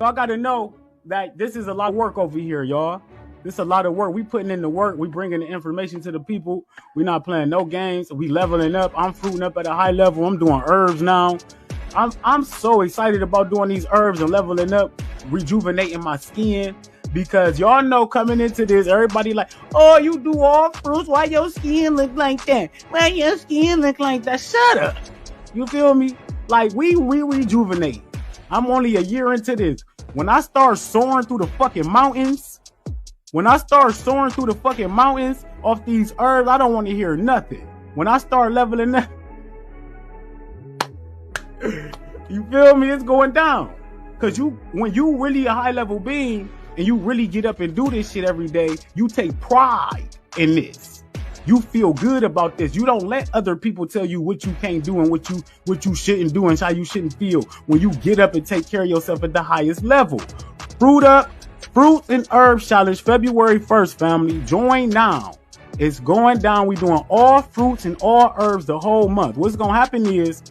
Y'all got to know that this is a lot of work over here, y'all. This is a lot of work. We putting in the work. We bringing the information to the people. We not playing no games. We leveling up. I'm fruiting up at a high level. I'm doing herbs now. I'm so excited about doing these herbs and leveling up, rejuvenating my skin. Because y'all know coming into this, everybody like, oh, you do all fruits. Why your skin look like that? Why your skin look like that? Shut up. You feel me? Like we rejuvenate. I'm only a year into this. When I start soaring through the fucking mountains, off these herbs, I don't want to hear nothing. When I start leveling up, you feel me? It's going down. Cause when you really a high level being and you really get up and do this shit every day, you take pride in this. You feel good about this. You don't let other people tell you what you can't do and what you shouldn't do and how you shouldn't feel when you get up and take care of yourself at the highest level. Fruit and Herbs Challenge, February 1st, family. Join now. It's going down. We're doing all fruits and all herbs the whole month. What's going to happen is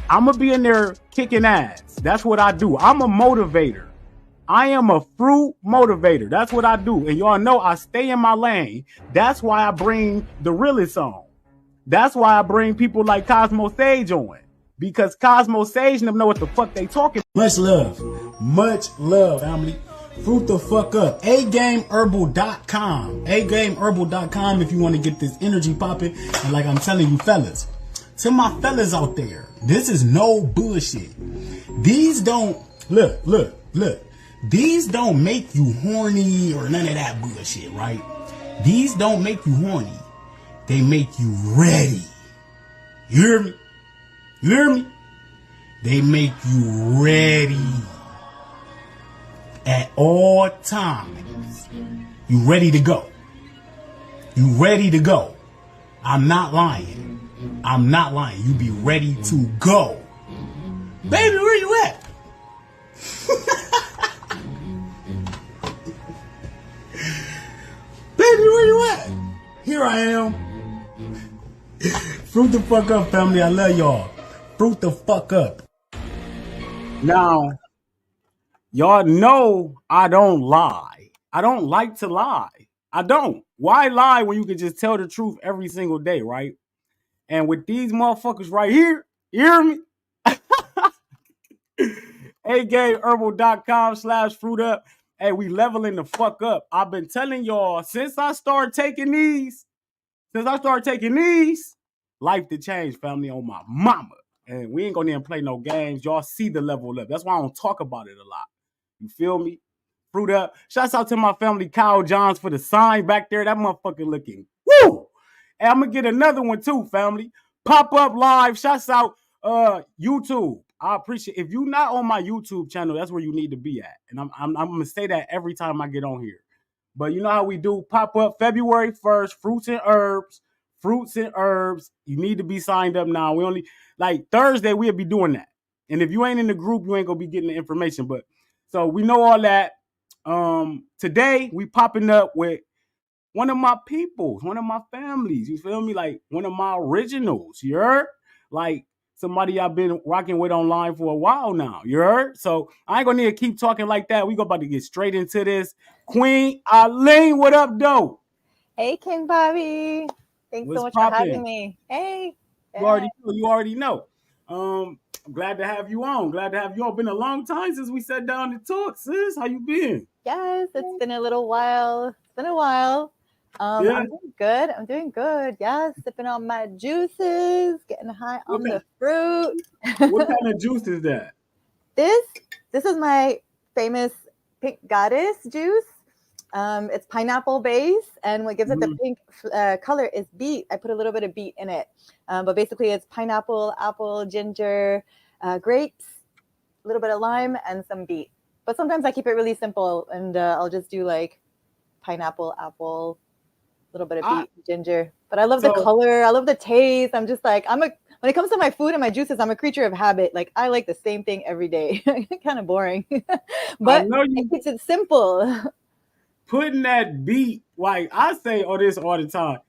I'm going to be in there kicking ass. That's what I do. I'm a motivator. I am a fruit motivator. That's what I do. And y'all know I stay in my lane. That's why I bring the realest on. That's why I bring people like Cosmo Sage on. Because Cosmo Sage and them know what the fuck they talking. Much love, family. Fruit the fuck up. agameherbal.com. agameherbal.com if you want to get this energy popping. And like I'm telling you fellas, to my fellas out there, this is no bullshit. These don't, look. These don't make you horny or none of that bullshit, right? These don't make you horny. They make you ready. You hear me? You hear me? They make you ready at all times. You ready to go. You ready to go. I'm not lying. You be ready to go. Baby, where you at? Baby, where you at? Here I am. Fruit the fuck up, family. I love y'all. Fruit the fuck up. Now, y'all know I don't lie. I don't like to lie. I don't. Why lie when you can just tell the truth every single day, right? And with these motherfuckers right here, you hear me? agameherbal.com/fruit up. Hey, we leveling the fuck up. I've been telling y'all since I started taking these, life to change, family, on my mama. And we ain't gonna even play no games. Y'all see the level up. That's why I don't talk about it a lot. You feel me? Fruit up. Shouts out to my family, Kyle Johns, for the sign back there. That motherfucker looking woo. And I'm gonna get another one too, family. Pop up live. Shouts out YouTube. I appreciate if you're not on my YouTube channel, that's where you need to be at. And I'm gonna say that every time I get on here. But you know how we do pop up February 1st, fruits and herbs. You need to be signed up now. We only like Thursday, we'll be doing that. And if you ain't in the group, you ain't gonna be getting the information. But so we know all that. Today we popping up with one of my peoples, one of my families. You feel me? Like one of my originals. You heard? Like somebody I've been rocking with online for a while now. You heard? So I ain't gonna need to keep talking like that. We about to get straight into this. Queen Alene, what up, though? Hey, King Bobby. Thanks so much for having me. Hey. You already know. I'm glad to have you on. Been a long time since we sat down to talk, sis. How you been? Yes, it's been a little while. Yeah. I'm doing good. Yeah, sipping on my juices, getting high on the fruit. What kind of juice is that? This is my famous pink goddess juice. It's pineapple base, and what gives it the pink color is beet. I put a little bit of beet in it, but basically it's pineapple, apple, ginger, grapes, a little bit of lime, and some beet. But sometimes I keep it really simple, and I'll just do like pineapple, apple, a little bit of beet, ginger. But I love the color. I love the taste. I'm just like, when it comes to my food and my juices, I'm a creature of habit. Like I like the same thing every day. Kind of boring, but it keeps it simple. Putting that beet, like I say this all the time.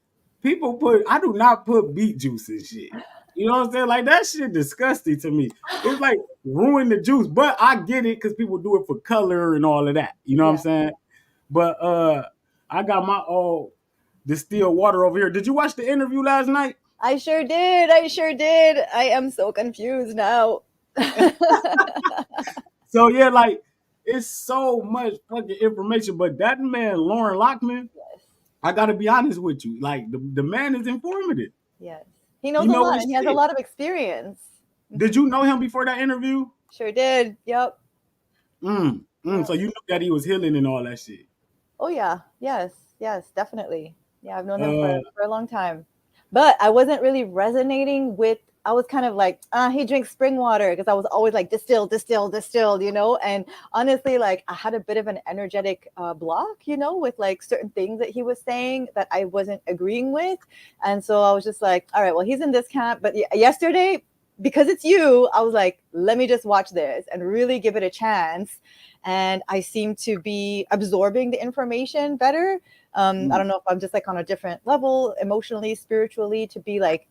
I do not put beet juice in shit. You know what I'm saying? Like that shit disgusting to me. It's like ruin the juice, but I get it because people do it for color and all of that. You know what I'm Yeah. saying? But I got my distilled water over here. Did you watch the interview last night? I sure did. I sure did. I am so confused now. So yeah, like it's so much fucking information. But that man, Lauren Lockman, Yes. I gotta be honest with you. Like the man is informative. Yes. He He knows a know lot his and he has a shit. lot of experience. Did you know him before that interview? Sure did. Yep. So Yep. you knew that he was healing and all that shit. Oh yeah. Yes. Yes, definitely. Yeah, I've known him Uh, for a long time. But I wasn't really resonating with I was kind of like, he drinks spring water because I was always like distilled, distilled, distilled, And honestly, like I had a bit of an energetic block, with like certain things that he was saying that I wasn't agreeing with. And so I was just like, all right, well, he's in this camp. But yesterday, because it's you, I was like, let me just watch this and really give it a chance. And I seem to be absorbing the information better. I don't know if I'm just like on a different level, emotionally, spiritually, to be like,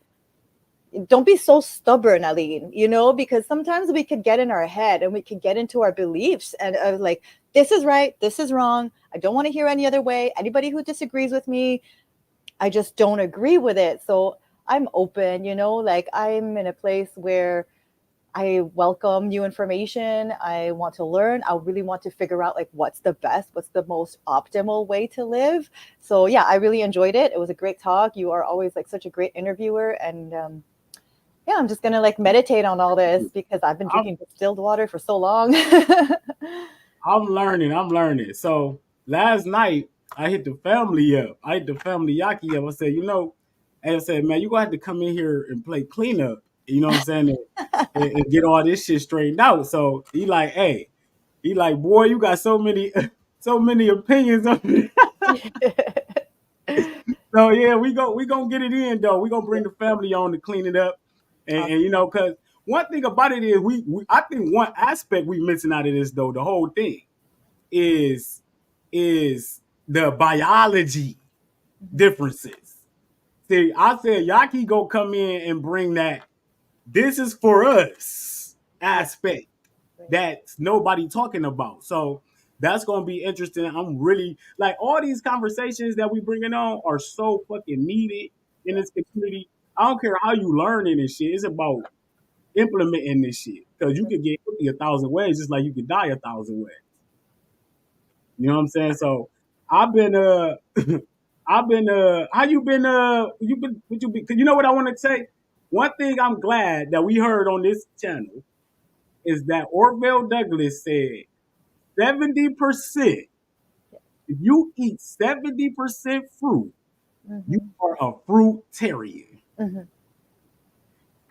don't be so stubborn, Aline, because sometimes we could get in our head and we could get into our beliefs and like, this is right, this is wrong. I don't want to hear any other way. Anybody who disagrees with me, I just don't agree with it. So I'm open, like I'm in a place where I welcome new information. I want to learn. I really want to figure out like what's the best, what's the most optimal way to live. So yeah, I really enjoyed it. It was a great talk. You are always like such a great interviewer. And yeah, I'm just gonna like meditate on all this because I've been I'm drinking distilled water for so long. I'm learning. I'm learning. So last night I hit the family up. I hit the family Yaki up. I said, and I said, man, you gonna have to come in here and play cleanup. You know what I'm saying? And get all this shit straightened out. So he like, boy, you got so many, so many opinions of it. So yeah, we gonna get it in though. We gonna bring the family on to clean it up, and Awesome. because one thing about it is we I think one aspect we missing out of this though, the whole thing is is the biology differences. See, I said Yaki go come in and bring that this is for us Yeah. aspect Right. that's nobody talking about. So that's gonna be interesting. I'm really like all these conversations that we bringing on are so fucking needed in Yeah. this community. I don't care how you learning this shit. It's about implementing this shit because you could get 1,000 ways just like you could die 1,000 ways. You know what I'm saying? So I've been I've been how you been you been would you be cause you know what I want to say? One thing I'm glad that we heard on this channel is that Orville Douglas said 70%, if you eat 70% fruit, you Mm-hmm. are a fruitarian. Mm-hmm.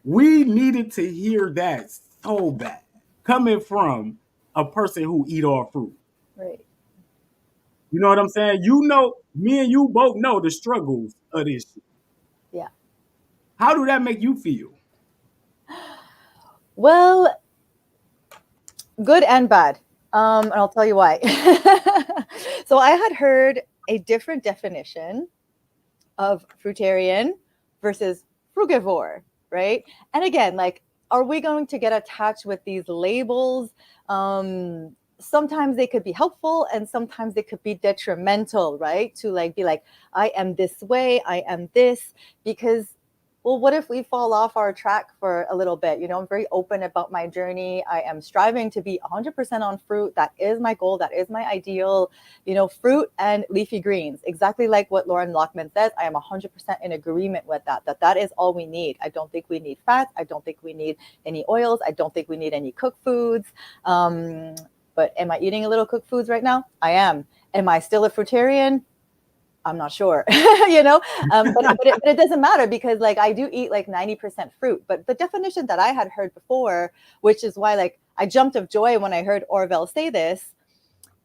We needed to hear that so bad coming from a person who eat all fruit. Right. You know what I'm saying? Me and you both know the struggles of this shit. Yeah. How do that make you feel? Well, good and bad. And I'll tell you why. So I had heard a different definition of fruitarian versus frugivore, right? And again, like, are we going to get attached with these labels? Sometimes they could be helpful and sometimes they could be detrimental, right? To like be like, I am this way, I am this, because well, what if we fall off our track for a little bit? I'm very open about my journey. I am striving to be 100% on fruit. That is my goal. That is my ideal. Fruit and leafy greens, exactly like what Lauren Lockman says. I am 100% in agreement with that is all we need. I don't think we need fats. I don't think we need any oils. I don't think we need any cooked foods. But am I eating a little cooked foods right now? I am. Am I still a fruitarian? I'm not sure, but it doesn't matter because like I do eat like 90% fruit. But the definition that I had heard before, which is why like I jumped of joy when I heard Orville say this.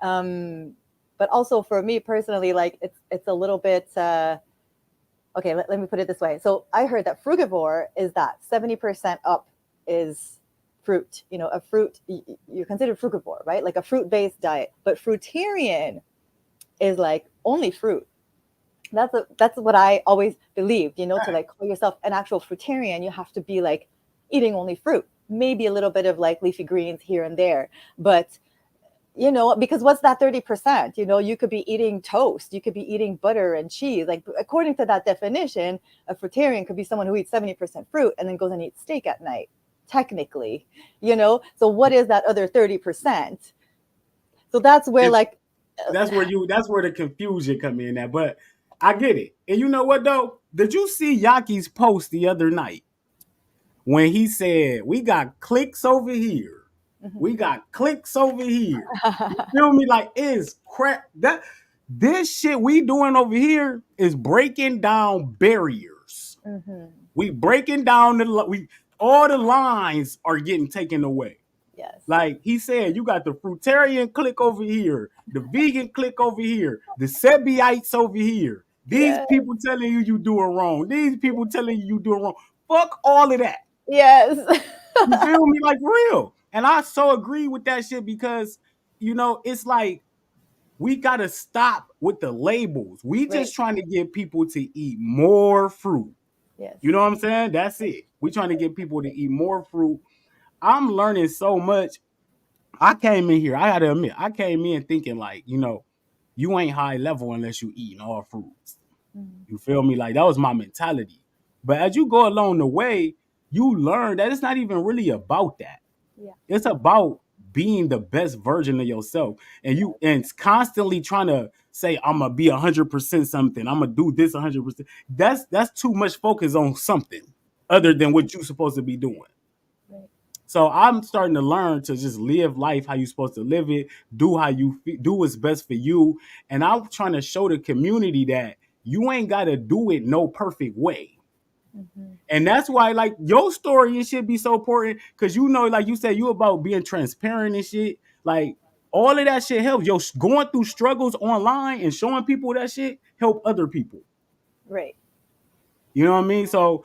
But also for me personally, like it's a little bit, okay, let me put it this way. So I heard that frugivore is that 70% up is fruit, a fruit, you're considered frugivore, right? Like a fruit-based diet, but fruitarian is like only fruit. That's what I always believed, to like call yourself an actual fruitarian, you have to be like eating only fruit, maybe a little bit of like leafy greens here and there. But because what's that 30%? You could be eating toast, you could be eating butter and cheese. Like, according to that definition, a fruitarian could be someone who eats 70% fruit and then goes and eats steak at night, technically. So what is that other 30%? So that's where It, like, that's where the confusion come in at. But I get it. And you know what though? Did you see Yaki's post the other night when he said we got clicks over here? We got clicks over here. You feel me? Like it's crap. That this shit we doing over here is breaking down barriers. We breaking down we all the lines are getting taken away. yes, Like he said, you got the fruitarian click over here, the vegan click over here, the Sebiites over here. These yes, people telling you doing wrong. These people telling you doing wrong. Fuck all of that. yes. You feel me? Like real. And I so agree with that shit because, it's like we gotta stop with the labels. We Right. just trying to get people to eat more fruit. Yes. You know what I'm saying? That's it. We trying to get people to eat more fruit. I'm learning so much. I came in here, I gotta admit, I came in thinking like, you ain't high level unless you eating all fruits. Mhm. You feel me? Like that was my mentality. But as you go along the way, you learn that it's not even really about that. Yeah. It's about being the best version of yourself. And it's constantly trying to say, I'm gonna be 100% something. I'm gonna do this 100%. That's too much focus on something other than what you're supposed to be doing. Right. So I'm starting to learn to just live life how you're supposed to live it, do how you do what's best for you, and I'm trying to show the community that you ain't got to do it no perfect way. Mhm. And that's why, like, your story and shit be so important because like you said, you about being transparent and shit. Like, all of that shit helps. Yo, going through struggles online and showing people that shit help other people. Right. You know what I mean? So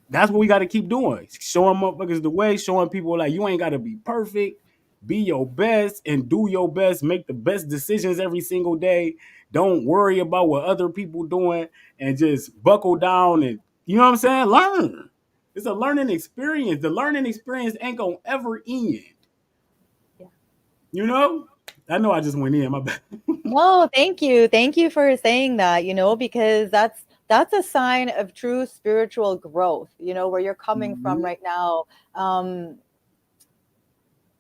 that's what we got to keep doing. Showing motherfuckers the way, showing people like you ain't got to be perfect. Be your best and do your best. Make the best decisions every single day. Don't worry about what other people doing and just buckle down and you know what I'm saying? Learn. It's a learning experience. The learning experience ain't gonna ever end. Yeah. You know? I know I just went in. My bad. No, thank you. Thank you for saying that, because that's a sign of true spiritual growth, where you're coming from Mhm. right now. Um,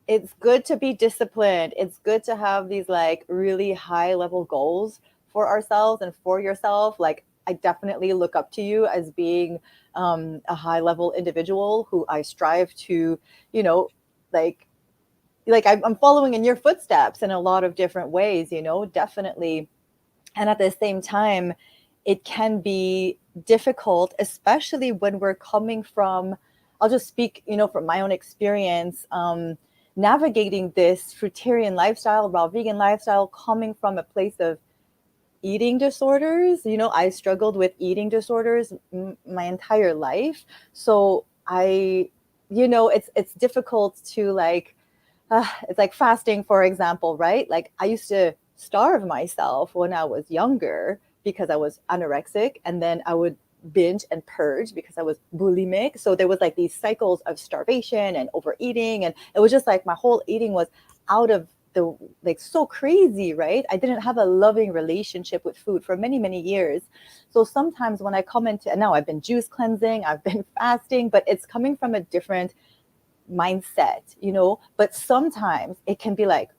it's good to be disciplined. It's good to have these like really high level goals for ourselves and for yourself. Like, I definitely look up to you as being a high level individual who I strive to, you know, like I'm following in your footsteps in a lot of different ways, definitely. And at the same time, it can be difficult, especially when we're coming from, I'll just speak, from my own experience, navigating this fruitarian lifestyle, raw vegan lifestyle, coming from a place of eating disorders. I struggled with eating disorders my entire life. So it's difficult to like, it's like fasting, for example, right? Like, I used to starve myself when I was younger because I was anorexic, and then I would binge and purge because I was bulimic. So there was like these cycles of starvation and overeating, and it was just like my whole eating was out of the like so crazy, right? I didn't have a loving relationship with food for many, many years. So sometimes when I come into, and now I've been juice cleansing, I've been fasting, but it's coming from a different mindset, but sometimes it can be like,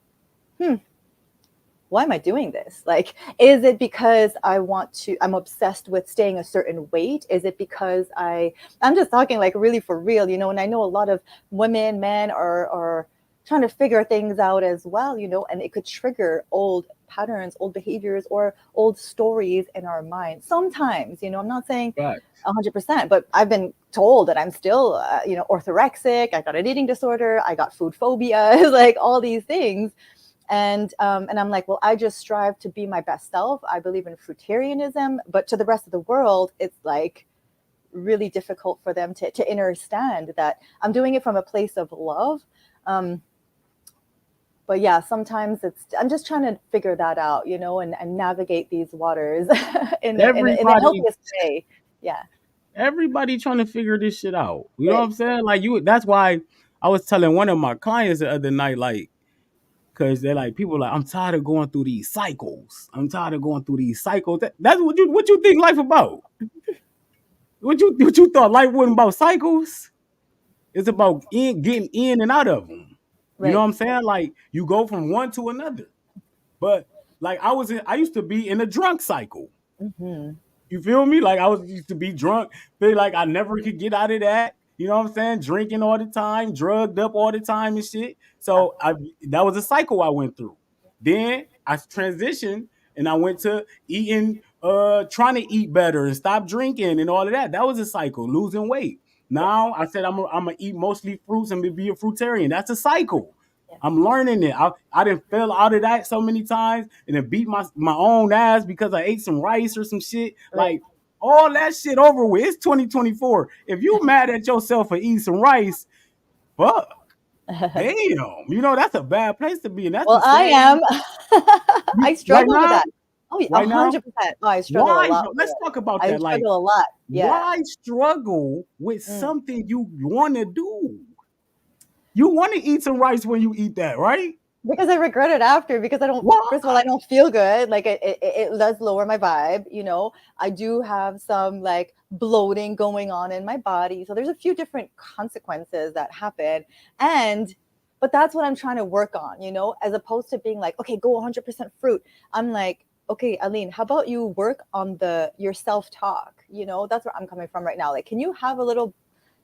why am I doing this? Like, is it because I'm obsessed with staying a certain weight? Is it because I'm just talking like really for real, and I know a lot of women, men are trying to figure things out as well, and it could trigger old patterns, old behaviors, or old stories in our mind. Sometimes, I'm not saying Right. 100%, but I've been told that I'm still, orthorexic. I got an eating disorder. I got food phobia, like all these things. And I'm like, well, I just strive to be my best self. I believe in fruitarianism, but to the rest of the world, it's like really difficult for them to understand that I'm doing it from a place of love. Um, but yeah, sometimes I'm just trying to figure that out, and navigate these waters in the Everybody, healthiest way. Yeah. everybody trying to figure this shit out. You know what Right. I'm saying? Like that's why I was telling one of my clients the other night, like, cause they're like, people are like, I'm tired of going through these cycles. I'm tired of going through these cycles. That's what you think life about? What you thought life wasn't about cycles? It's about getting in and out of them. You know Right. what I'm saying? Like you go from one to another. But like I used to be in a drunk cycle. Hmm. You feel me? Like I was used to be drunk, feel like I never could get out of that. You know what I'm saying? Drinking all the time, drugged up all the time and shit. Yeah. So that was a cycle I went through. Then I transitioned and I went to eating, trying to eat better and stop drinking and all of that. That was a cycle, losing weight. Yeah. Now I said I'm gonna eat mostly fruits and be a fruitarian. That's a cycle. Yeah. I'm learning it. I didn't fell out of that so many times and then beat my own ass because I ate some rice or some shit. Right. Like all that shit over with. It's 2024. If you mad at yourself for eating some rice, fuck. Damn. That's a bad place to be. And that's the Well, I same am. you I right struggle with now. that. Oh, yeah, Right now. 100%. Oh, I struggle a Why? lot with Let's it. talk about I that. Like, struggle a lot. Yeah. why struggle with Mm. something you want to do? You want to eat some rice when you eat that, right? Because I regret it after, because I don't, Why? first of all, I don't feel good. Like it does lower my vibe. I do have some like bloating going on in my body. So there's a few different consequences that happen. But that's what I'm trying to work on, as opposed to being like, okay, go 100% fruit. I'm like, okay, Aline, how about you work on your self-talk? That's where I'm coming from right now. Like, can you have a little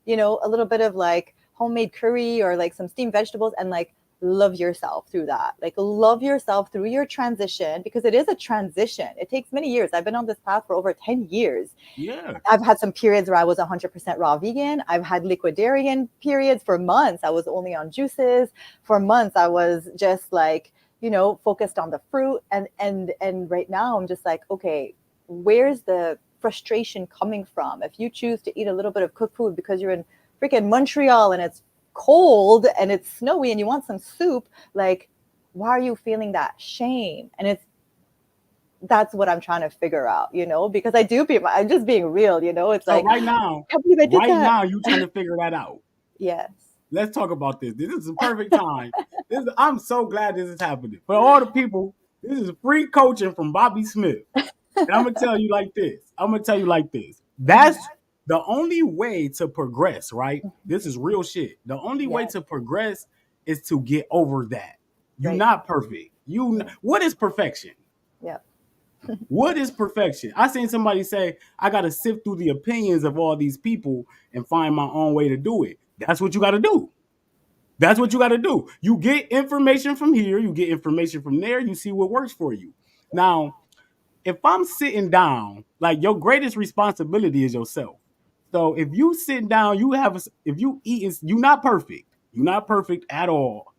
bit of like homemade curry or like some steamed vegetables, and like love yourself through that. Like love yourself through your transition, because it is a transition. It takes many years. I've been on this path for over 10 years. Yeah. I've had some periods where I was 100% raw vegan. I've had liquidarian periods for months. I was only on juices. For months I was just like, focused on the fruit, and right now I'm just like, okay, where's the frustration coming from? If you choose to eat a little bit of cooked food because you're in freaking Montreal and it's cold and it's snowy and you want some soup, like, why are you feeling that shame? And that's what I'm trying to figure out, because I'm just being real, it's So like, right I now, can't believe I did that. you trying to figure that out. Yes. Let's talk about this. This is a perfect time. I'm so glad this is happening. For all the people, this is free coaching from Bobby Smith. And I'm gonna tell you like this. That's the only way to progress, right? This is real shit. The only way Yes. to progress is to get over that. You're Right. not perfect. What is perfection? Yeah. What is perfection? I seen somebody say, I got to sift through the opinions of all these people and find my own way to do it. That's what you got to do. That's what you got to do. You get information from here, you get information from there, you see what works for you. Now, if I'm sitting down, like your greatest responsibility is yourself. So if you sit down, if you eat, you're not perfect. You're not perfect at all.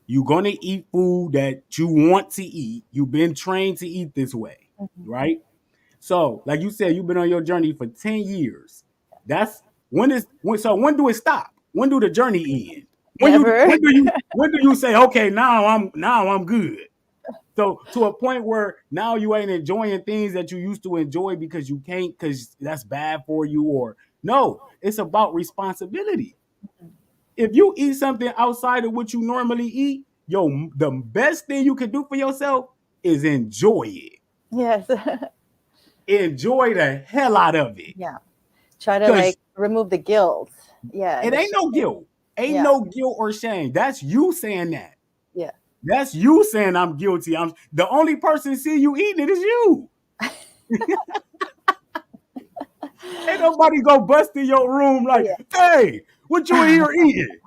You're gonna eat food that you want to eat. You've been trained to eat this way, Mhm. right? So, like you said, you've been on your journey for 10 years. That's when do it stop? When do the journey end? Never. When do you say, okay, now I'm good? So to a point where now you ain't enjoying things that you used to enjoy because you can't, because that's bad for you, or no, it's about responsibility. If you eat something outside of what you normally eat, the best thing you can do for yourself is enjoy it. Yes. Enjoy the hell out of it. Yeah. Try to Because like remove the guilt. Yeah. it The ain't no shame. guilt. Ain't Yeah. no guilt or shame. That's you saying that. Yeah. That's you saying I'm guilty. I'm the only person see you eating it is you. Ain't nobody go bust in your room like, hey, what you Yeah. here eating?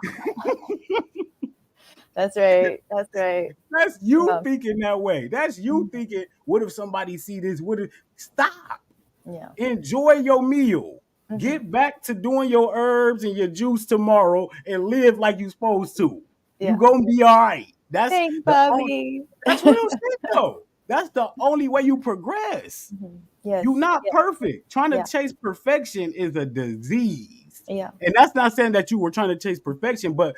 That's right. That's right. That's you Yeah. thinking that way. That's you Mhm. thinking, what if somebody see this? What if stop? Yeah. Enjoy your meal. Mhm. Get back to doing your herbs and your juice tomorrow and live like you supposed to. You Yeah. gonna be all right. Thanks, Bobby. That's real shit though. That's the only way you progress. Mhm. Yes. You're not Yeah. perfect. Trying to Yeah. chase perfection is a disease. Yeah. And that's not saying that you were trying to chase perfection, but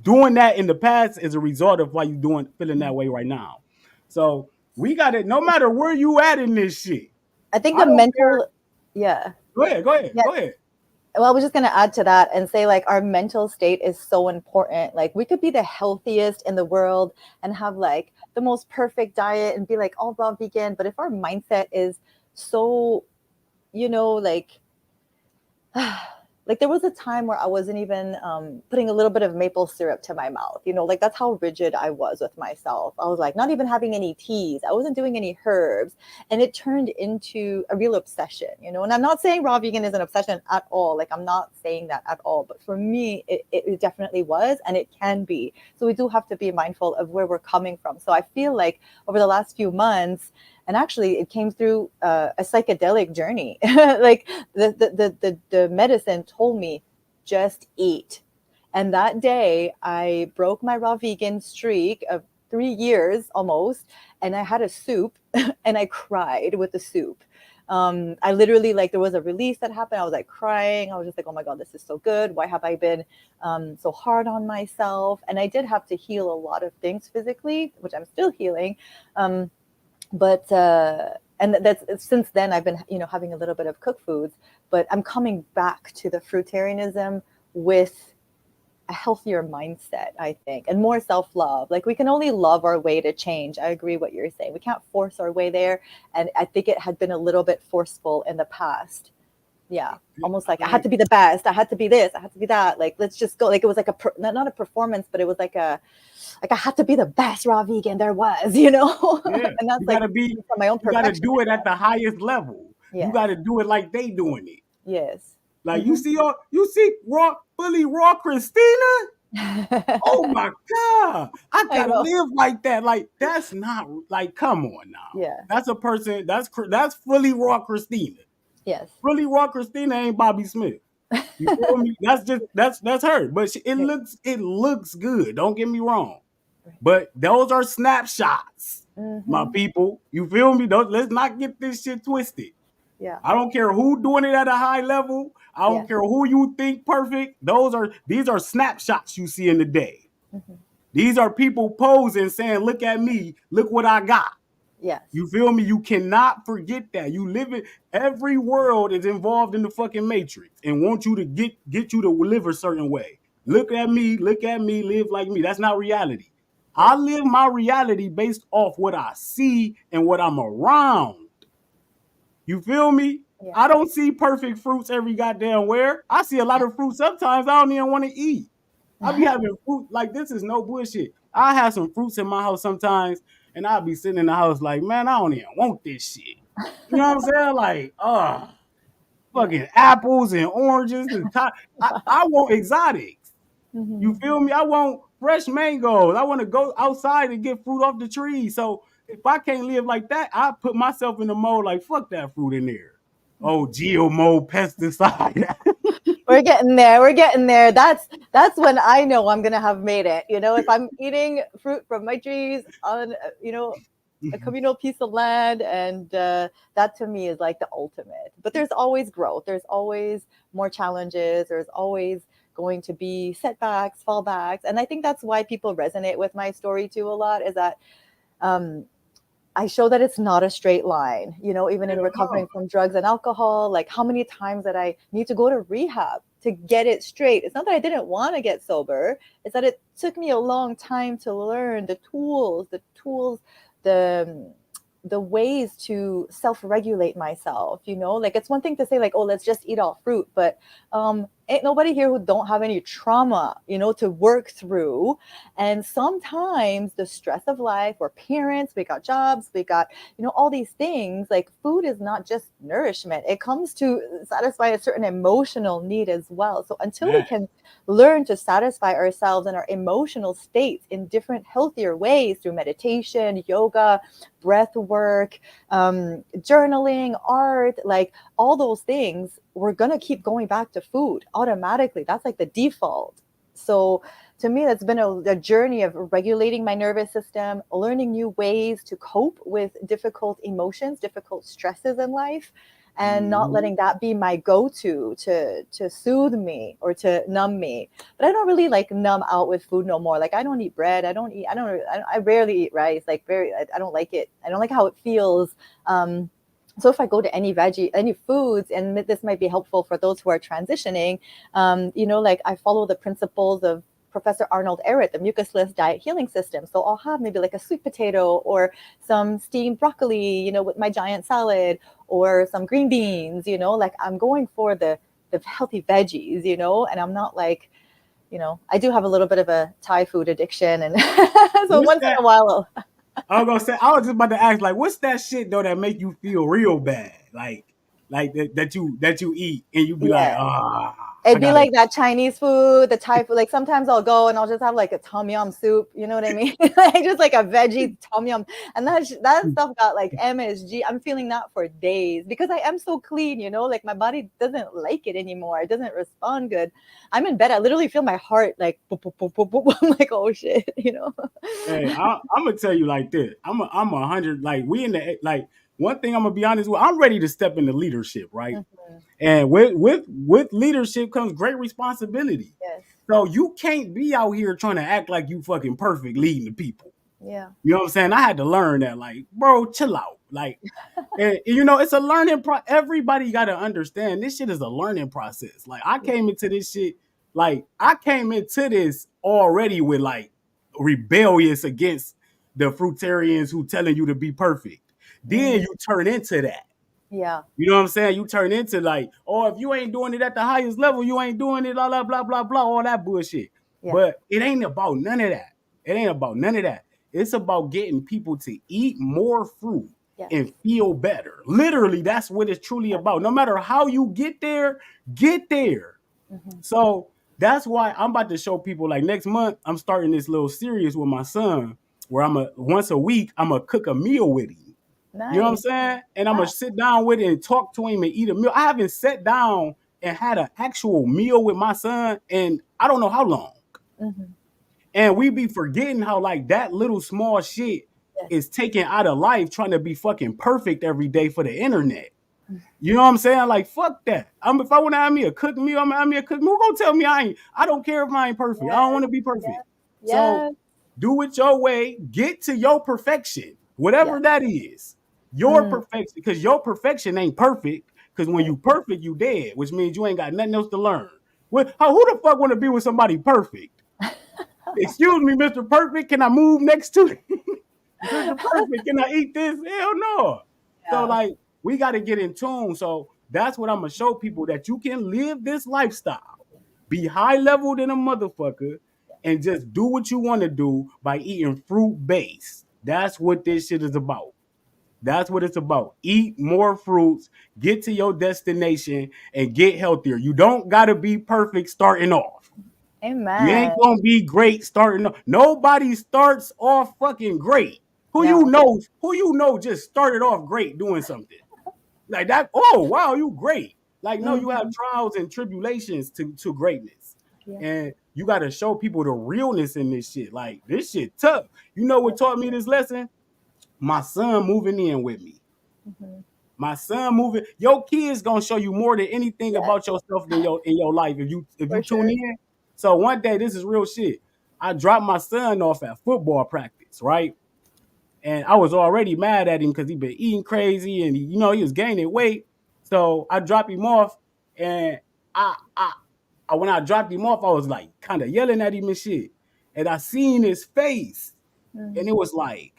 doing that in the past is a result of why you feeling that way right now. So we got it. No matter where you at in this shit, I think I the don't care. mental, yeah. Go ahead. Go ahead. Yeah. Go ahead. Well, I was just going to add to that and say, like, our mental state is so important. Like, we could be the healthiest in the world and have like the most perfect diet and be like all raw vegan. But if our mindset is so, like, like there was a time where I wasn't even putting a little bit of maple syrup to my mouth. Like that's how rigid I was with myself. I was like not even having any teas. I wasn't doing any herbs, and it turned into a real obsession. And I'm not saying raw vegan is an obsession at all. Like I'm not saying that at all. But for me, it definitely was, and it can be. So we do have to be mindful of where we're coming from. So I feel like over the last few months, and actually it came through a psychedelic journey. Like the medicine told me just eat, and that day I broke my raw vegan streak of 3 years almost, and I had a soup and I cried with the soup. I literally, like, there was a release that happened. I was like crying. I was just like, oh my God, this is so good. Why have I been so hard on myself? And I did have to heal a lot of things physically, which I'm still healing. But and that's since then I've been having a little bit of cooked foods, but I'm coming back to the fruitarianism with a healthier mindset, I think, and more self-love. Like we can only love our way to change. I agree what you're saying. We can't force our way there, and I think it had been a little bit forceful in the past. Yeah, almost like I had to be the best. I had to be this. I had to be that. Like let's just go. Like it was like not a performance, but it was like I had to be the best raw vegan there was, Yeah, and that's you like gotta be. from my own You gotta perfection. do it at the highest level. You Yeah. gotta do it like they doing it. Yes. Like you see fully raw Christina. Oh my God, I I gotta know. live like that. Like that's not like, come on now. Yeah. That's a person. That's fully raw Christina. Yes. Fully raw Christina ain't Bobby Smith. You feel me? That's just that's her. But it looks good. Don't get me wrong. But those are snapshots, my Mm-hmm. people. You feel me? Let's not get this shit twisted. Yeah. I don't care who doing it at a high level. I Yeah. don't care who you think perfect. These are snapshots you see in the day. Mm-hmm. These are people posing saying, look at me, look what I got. Yes. You feel me? You cannot forget that. You live it. Every world is involved in the fucking matrix and want you to get you to live a certain way. Look at me, live like me. That's not reality. I Right. live my reality based off what I see and what I'm around. You feel me? Yeah. I don't see perfect fruits every goddamn where. I see a lot of fruit sometimes I don't even want to eat. I be having fruit like this is no bullshit. I have some fruits in my house sometimes, and I'll be sitting in the house like, man, I don't even want this shit. You know what I'm saying? Like, Yeah. fucking apples and oranges and I want exotics. You Mm-hmm. feel me? I want fresh mangoes. I want to go outside and get fruit off the tree. So if I can't live like that, I put myself in the mode like fuck that fruit in there. Oh, GMO pesticide. We're getting there. We're getting there. That's when I know I'm gonna have made it. If I'm eating fruit from my trees on a communal piece of land, and that to me is like the ultimate. But there's always growth. There's always more challenges. There's always going to be setbacks, fallbacks, and I think that's why people resonate with my story too a lot. Is that um, I show that it's not a straight line, even in Hell no. recovering from drugs and alcohol. Like how many times that I need to go to rehab to get it straight. It's not that I didn't want to get sober. It's that it took me a long time to learn the the ways to self-regulate myself. Like it's one thing to say like, oh, let's just eat all fruit, but ain't nobody here who don't have any trauma to work through. And sometimes the stress of life, we're parents, we got jobs, we got all these things. Like food is not just nourishment, it comes to satisfy a certain emotional need as well. So until we Man. can learn to satisfy ourselves and our emotional states in different healthier ways through meditation, yoga, breath work, journaling, art, like all those things, we're going to keep going back to food automatically. That's like the default. So to me, that's been a journey of regulating my nervous system, learning new ways to cope with difficult emotions, difficult stresses in life. and not letting that be my go-to to soothe me or to numb me. But I don't really like numb out with food no more. Like I don't eat bread. I rarely eat rice. Like I don't like it. I don't like how it feels. So if I go to any foods, and this might be helpful for those who are transitioning, like I follow the principles of Professor Arnold Ehret, the mucusless diet healing system. So I'll have maybe like a sweet potato or some steamed broccoli, with my giant salad, or some green beans, like I'm going for the healthy veggies, and I'm not like, I do have a little bit of a Thai food addiction. And so What's once in that? a while, I was gonna say, I was just about to ask, like, what's that shit though that make you feel real bad? Like that you eat and you be like, yeah. I It'd be gotta. like that Chinese food, the Thai food. Like sometimes I'll go and I'll just have like a tom yum soup. You know what I mean? Like just like a veggie tom yum, and that stuff got like MSG. I'm feeling that for days because I am so clean. Like my body doesn't like it anymore. It doesn't respond good. I'm in bed. I literally feel my heart like boop, boop, boop, boop, boop. I'm like, oh shit. Hey, I'm gonna tell you like this. I'm 100. Like we in the like one thing I'm gonna be honest with. I'm ready to step into leadership, right? Mhm. And with leadership comes great responsibility. Yes. So you can't be out here trying to act like you fucking perfect leading the people. Yeah. You know what I'm saying? I had to learn that, like, bro, chill out. Like, and it's a learning everybody got to understand this shit is a learning process. Like, I came into this shit, like, I came into this already with like rebellious against the fruitarians who telling you to be perfect. Then Mm. you turn into that. Yeah. You know what I'm saying? You turn into like, oh, if you ain't doing it at the highest level, you ain't doing it, blah, blah, blah, blah, blah, all that bullshit. Yeah. But it ain't about none of that. It ain't about none of that. It's about getting people to eat more fruit Yes. and feel better. Literally, that's what it's truly about. No matter how you get there, get there. Mhm. So that's why I'm about to show people, like, next month, I'm starting this little series with my son where once a week, I'm going to cook a meal with him. You know what I'm Nice. saying? And I'm Wow. gonna sit down with it and talk to him and eat a meal. I haven't sat down and had an actual meal with my son in I don't know how long. Mhm. And we be forgetting how like that little small shit Yes. is taken out of life trying to be fucking perfect every day for the internet. You know what I'm saying? Like, fuck that. If I want to have me a cooked meal, I'm gonna have me a cooked meal. Who gonna tell me I don't care if I ain't perfect. I don't want to be perfect. Yes. So Yes. do it your way. Get to your perfection, Yes. whatever that is. Your Mm. perfection, because your perfection ain't perfect. Because when Right. you perfect, you dead, which means you ain't got nothing else to learn. Who the fuck want to be with somebody perfect? Excuse me, Mr. Perfect. Can I move next to you? Mr. Perfect, can I eat this? Hell no. So Yeah. like we got to get in tune. So that's what I'm gonna show people, that you can live this lifestyle, be high level than a motherfucker, and just do what you want to do by eating fruit based. That's what this shit is about. That's what it's about. Eat more fruits, get to your destination, and get healthier. You don't gotta be perfect starting off. You Amen. ain't gonna be great starting off. Nobody starts off fucking great. No. Who you know just started off great doing something like that? Oh wow, you great. Like, no, you have Mhm. trials and tribulations to greatness. Yeah. And you gotta show people the realness in this shit. Like, this shit tough. You know what taught me this lesson? My son moving in with me. Mhm. My son moving. Your kids gonna show you more than anything Yes, about yourself than in your life if you for tune sure. in. So one day, this is real shit. I dropped my son off at football practice, right? And I was already mad at him because he been eating crazy and he was gaining weight. So I dropped him off, and when I dropped him off, I was like kind of yelling at him and shit. And I seen his face, and Mhm. it was like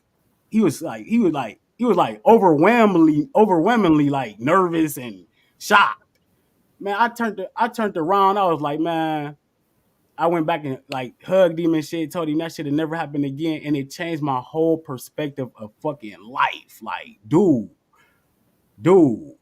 he was like overwhelmingly like nervous and shocked. Man, I turned around. I was like, man, I went back and like hugged him and shit, told him that shit had never happened again, and it changed my whole perspective of fucking life. Like, dude,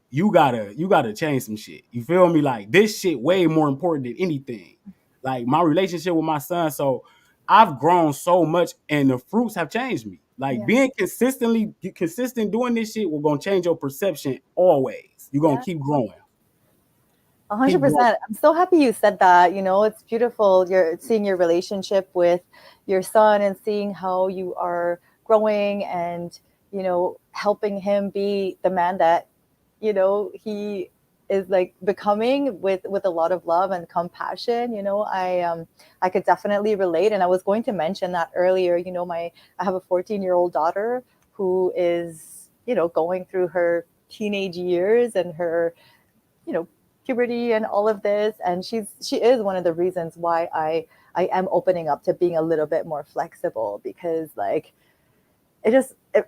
you gotta change some shit. You feel me? Like, this shit way more important than anything. Like, my relationship with my son. So I've grown so much, and the fruits have changed me. Like, Yeah. being consistent doing this shit will gonna change your perception always. You're gonna Yeah. keep growing. Keep growing. 100%. I'm so happy you said that. It's beautiful. You're seeing your relationship with your son and seeing how you are growing and, helping him be the man that he is like becoming with a lot of love and compassion. I could definitely relate. And I was going to mention that earlier. I have a 14-year-old daughter who is, going through her teenage years and her, you know, puberty and all of this. And she is one of the reasons why I am opening up to being a little bit more flexible, because like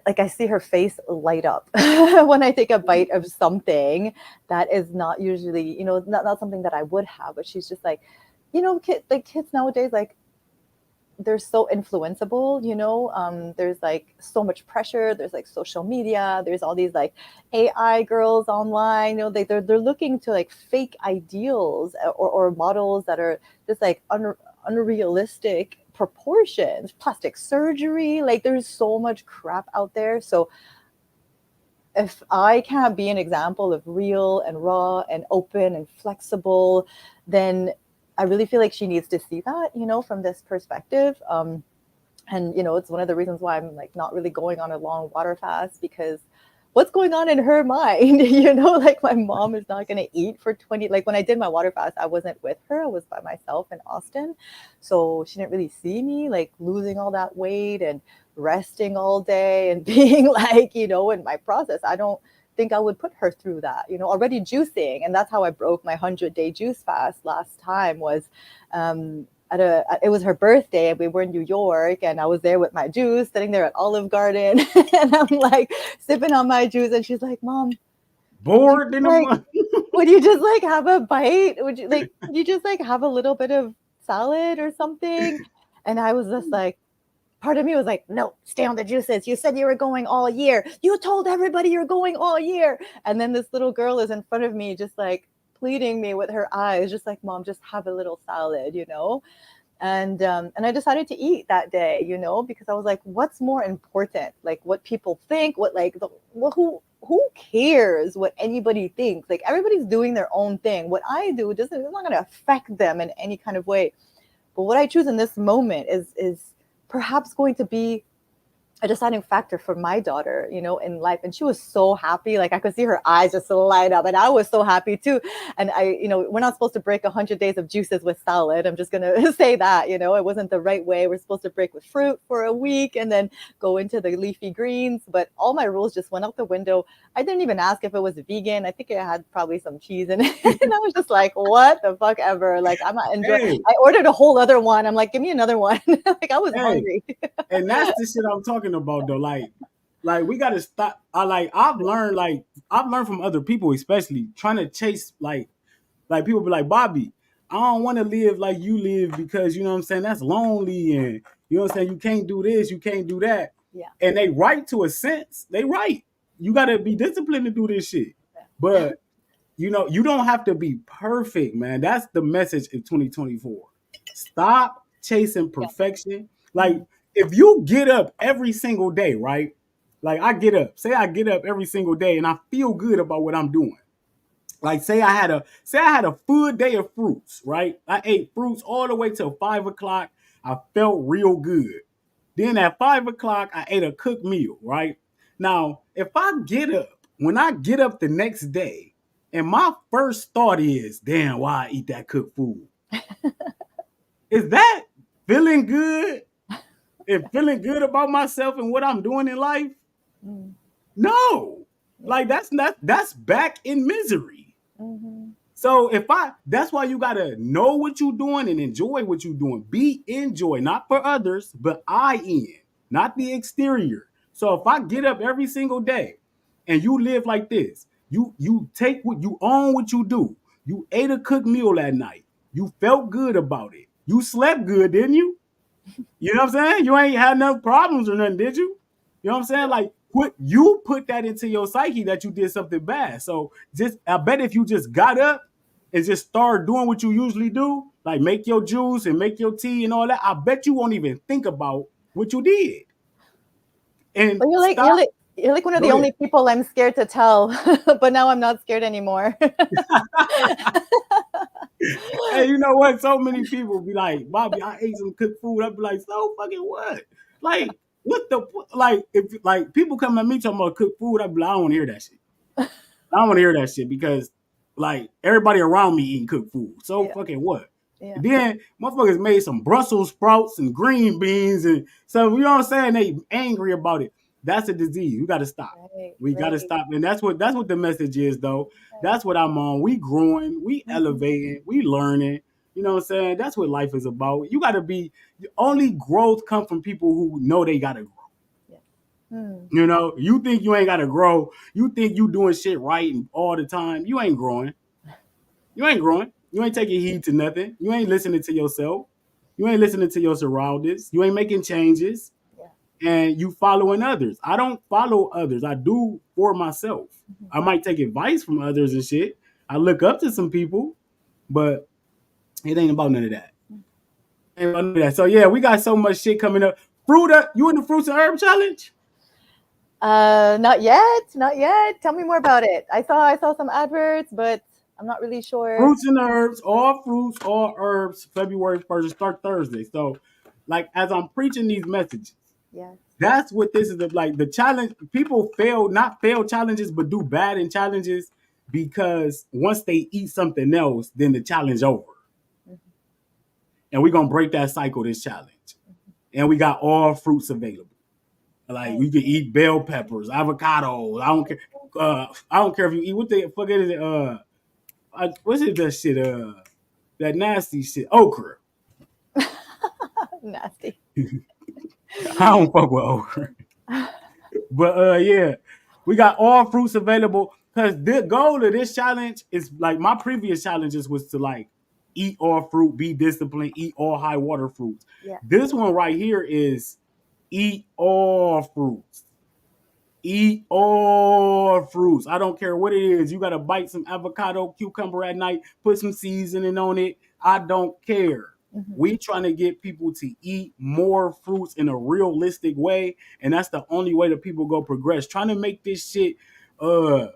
like I see her face light up when I take a bite of something that is not usually, not something that I would have. But she's just like, kids nowadays, like they're so influenceable. There's like so much pressure. There's like social media. There's all these like AI girls online. They're looking to like fake ideals or models that are just like unrealistic proportions, plastic surgery. Like there's so much crap out there. So if I can't be an example of real and raw and open and flexible, then I really feel like she needs to see that, from this perspective. And it's one of the reasons why I'm like not really going on a long water fast, because what's going on in her mind? Like my mom is not going to eat for 20, like when I did my water fast, I wasn't with her. I was by myself in Austin. So she didn't really see me like losing all that weight and resting all day and being like, in my process. I don't think I would put her through that, already juicing. And that's how I broke my 100-day juice fast last time, was it was her birthday and we were in New York, and I was there with my juice, sitting there at Olive Garden and I'm like sipping on my juice, and she's like, Mom, bored in the like, month. would you just like have a bite? Would you just like have a little bit of salad or something? And I was just like, part of me was like, no, stay on the juices. You said you were going all year. You told everybody you're going all year. And then this little girl is in front of me, just like pleading me with her eyes, just like, Mom, just have a little salad, And I decided to eat that day, because I was like, what's more important? Like what people think, who cares what anybody thinks? Like everybody's doing their own thing. What I do it's not going to affect them in any kind of way. But what I choose in this moment is perhaps going to be a deciding factor for my daughter, in life. And she was so happy. Like I could see her eyes just light up, and I was so happy too. And we're not supposed to break 100 days of juices with salad. I'm just going to say that, it wasn't the right way. We're supposed to break with fruit for a week and then go into the leafy greens. But all my rules just went out the window. I didn't even ask if it was vegan. I think it had probably some cheese in it. And I was just like, what the fuck ever? Like, I'm not enjoying. Hey. I ordered a whole other one. I'm like, give me another one. Like I was hungry. And that's the shit I'm talking about though. Like we gotta stop. I've learned from other people, especially trying to chase like people be like, Bobby, I don't want to live like you live, because you know what I'm saying, that's lonely, and you know what I'm saying, you can't do this, you can't do that. Yeah. And they right to a sense. They right. You gotta be disciplined to do this shit. But you don't have to be perfect, man. That's the message in 2024. Stop chasing perfection. Like if you get up every single day, right? Like I get up, say I get up every single day and I feel good about what I'm doing. Like say I had a full day of fruits, right? I ate fruits all the way till 5 o'clock. I felt real good. Then at 5 o'clock, I ate a cooked meal, right? Now, when I get up the next day, and my first thought is, damn, why I eat that cooked food? Is that feeling good? And feeling good about myself and what I'm doing in life? No. Like that's back in misery. Mm-hmm. So that's why you gotta know what you're doing and enjoy what you're doing. Be in joy, not for others, but not the exterior. So if I get up every single day and you live like this, you take what you own what you do. You ate a cooked meal that night. You felt good about it. You slept good, didn't you? You know what I'm saying? You ain't had no problems or nothing, did you? You know what I'm saying? Like put that into your psyche that you did something bad. So I bet if you just got up and just start doing what you usually do, like make your juice and make your tea and all that, I bet you won't even think about what you did. And But you're like one of the only people I'm scared to tell, but now I'm not scared anymore. Hey, you know what? So many people be like, Bobby, I ate some cooked food. I'd be like, so fucking what? Like, what the, like, if like people come at me talking about cooked food, I'd be like, I don't want to hear that shit. I don't want to hear that shit because like everybody around me eating cooked food. So Yeah. fucking what? Yeah. And then motherfuckers made some Brussels sprouts and green beans, and so you know what I'm saying? They angry about it. That's a disease. We got to stop. Right. We got to Right. stop, and that's what the message is, though. Right. That's what I'm on. We growing, we Mhm. elevating, we learning. You know what I'm saying? That's what life is about. You got to be. Only growth come from people who know they got to grow. Yeah. Hmm. You know, you think you ain't got to grow. You think you doing shit right all the time. You ain't growing. You ain't growing. You ain't taking heed to nothing. You ain't listening to yourself. You ain't listening to your surroundings. You ain't making changes. Yeah. And you following others. I don't follow others. I do for myself. Mhm. I might take advice from others and shit. I look up to some people, but it ain't about none of that. Ain't about none of that. So yeah, we got so much shit coming up. Fruit up. You in the fruits and herb challenge? Not yet. Not yet. Tell me more about it. I saw some adverts, but I'm not really sure. Fruits and herbs, all herbs, February 1st, start Thursday. So, like, as I'm preaching these messages, Yes. that's what this is like. The challenge, people fail, not fail challenges, but do bad in challenges because once they eat something else, then the challenge over. Mhm. And we're going to break that cycle this challenge. And we got all fruits available. Like, Nice. we can eat bell peppers, avocados. I don't care if you eat, what the fuck is it? What's it, that shit? That nasty shit. Okra. Nasty. I don't fuck with okra. But yeah, we got all fruits available because the goal of this challenge is like my previous challenges was to like eat all fruit, be disciplined, eat all high water fruits. Yeah. This one right here is eat all fruits. Eat all fruits. I don't care what it is. You got to bite some avocado, cucumber at night, put some seasoning on it. I don't care. Mhm. We trying to get people to eat more fruits in a realistic way, and that's the only way that people go progress. Trying to make this shit uh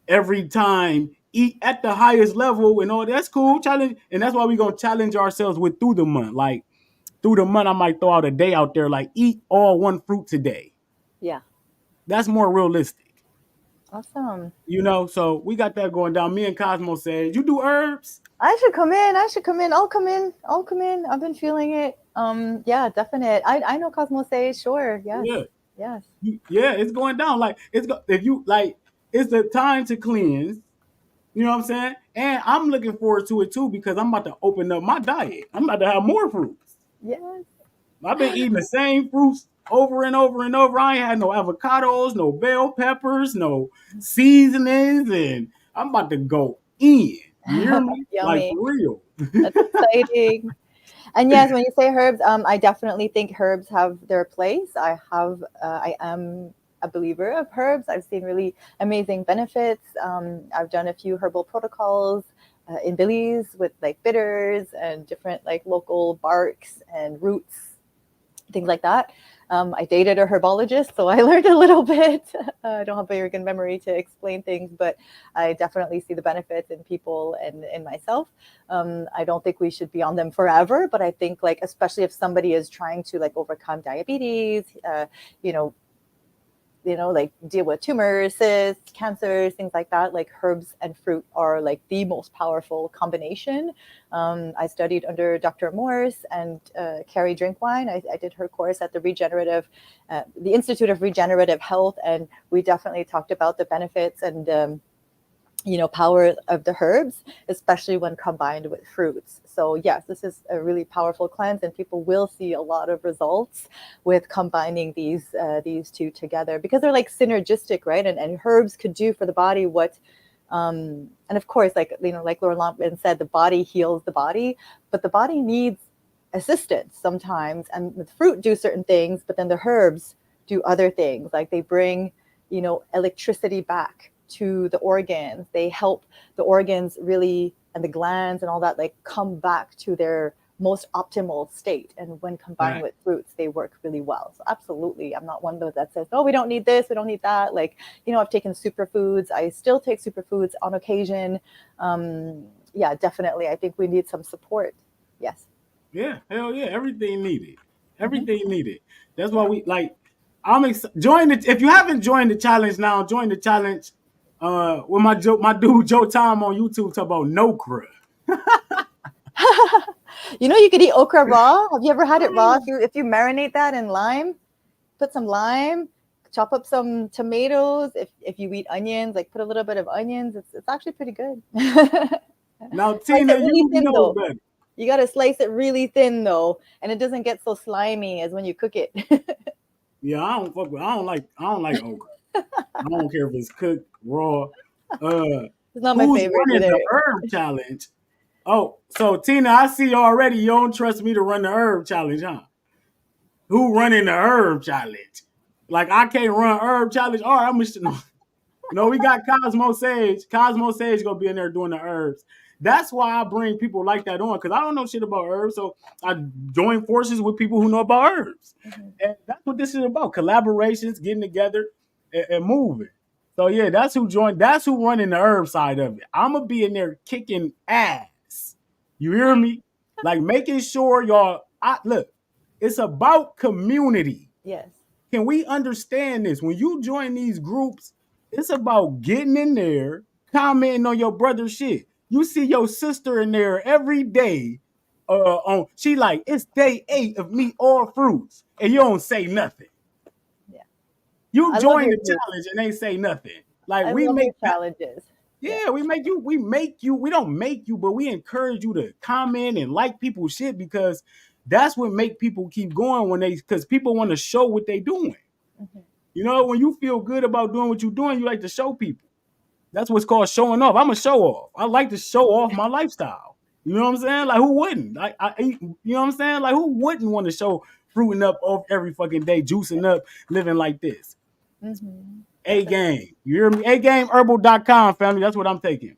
every time eat at the highest level and all that's cool. Challenge, and that's why we gonna challenge ourselves with through the month. Like through the month, I might throw out a day out there like eat all one fruit today. Yeah. That's more realistic. Awesome. You know, so we got that going down. Me and Cosmo said, "You do herbs?" I should come in. I should come in. I'll come in. I'll come in. I've been feeling it. Yeah, definite. I know Cosmo says, sure. Yes. Yeah, Yes. yeah, it's going down. Like if you like, it's the time to cleanse. You know what I'm saying? And I'm looking forward to it too because I'm about to open up my diet. I'm about to have more fruits. Yes. I've been eating the same fruits over and over and over. I ain't had no avocados, no bell peppers, no seasonings, and I'm about to go in. You hear me? Like Yummy. for real. That's exciting. And yes, when you say herbs, I definitely think herbs have their place. I am a believer of herbs. I've seen really amazing benefits. I've done a few herbal protocols in Belize with like bitters and different like local barks and roots, things like that. I dated a herbologist, so I learned a little bit. I don't have very good memory to explain things, but I definitely see the benefits in people and in myself. I don't think we should be on them forever, but I think like especially if somebody is trying to like overcome diabetes, you know, like deal with tumors, cysts, cancers, things like that. Like herbs and fruit are like the most powerful combination. I studied under Dr. Morse and Carrie Drinkwine. I did her course at the Institute of Regenerative Health, and we definitely talked about the benefits and power of the herbs, especially when combined with fruits. So yes, this is a really powerful cleanse, and people will see a lot of results with combining these two together because they're like synergistic, right? And herbs could do for the body what, and of course, like like Laura Lampman said, the body heals the body, but the body needs assistance sometimes, and the fruit do certain things, but then the herbs do other things, like they bring electricity back to the organs. They help the organs really, and the glands and all that, like come back to their most optimal state. And when combined Right. with fruits, they work really well. So absolutely, I'm not one of those that says, oh, we don't need this, we don't need that. Like, I've taken superfoods. I still take superfoods on occasion. Yeah, definitely. I think we need some support. Yes. Yeah, hell yeah, everything needed. Hmm. Everything needed. That's why we like. Join it. If you haven't joined the challenge now, join the challenge. When my dude Joe Tom on YouTube talk about Nokra. You know, you could eat okra raw. Have you ever had it raw? If you marinate that in lime, put some lime, chop up some tomatoes. If you eat onions, like put a little bit of onions. It's actually pretty good. Now, Slice Tina, it really you thin know though. better. You got to slice it really thin though, and it doesn't get so slimy as when you cook it. Yeah, I don't like okra. I don't care if it's cooked raw. Uh, It's not my who's favorite running either. the herb challenge? Oh, so Tina, I see already you don't trust me to run the herb challenge, huh? Who running the herb challenge? Like I can't run herb challenge. All right, I'm just no. We got Cosmo Sage. Cosmo Sage gonna be in there doing the herbs. That's why I bring people like that on because I don't know shit about herbs. So I join forces with people who know about herbs, and that's what this is about: collaborations, getting together, and moving. So yeah, that's who joined. That's who running the herb side of it. I'm gonna be in there kicking ass. You hear me? Like making sure y'all. Look. It's about community. Yes. Can we understand this? When you join these groups, it's about getting in there, commenting on your brother's shit. You see your sister in there every day. On she like it's day 8 of meat or fruits, and you don't say nothing. Yeah. You I love join your the group. challenge and they say nothing. Like I we love your make that. challenges. Yeah. Yeah, we don't make you, but we encourage you to comment and like people's shit because that's what make people keep going when they because people want to show what they doing. Mhm. You know, when you feel good about doing what you're doing, you like to show people. That's what's called showing off. I'm a show off. I like to show off my lifestyle. You know what I'm saying? Like who wouldn't? You know what I'm saying? Like who wouldn't want to show fruiting up off every fucking day, juicing up, living like this? A Definitely. game. You hear me? AGameHerbal.com, family. That's what I'm taking.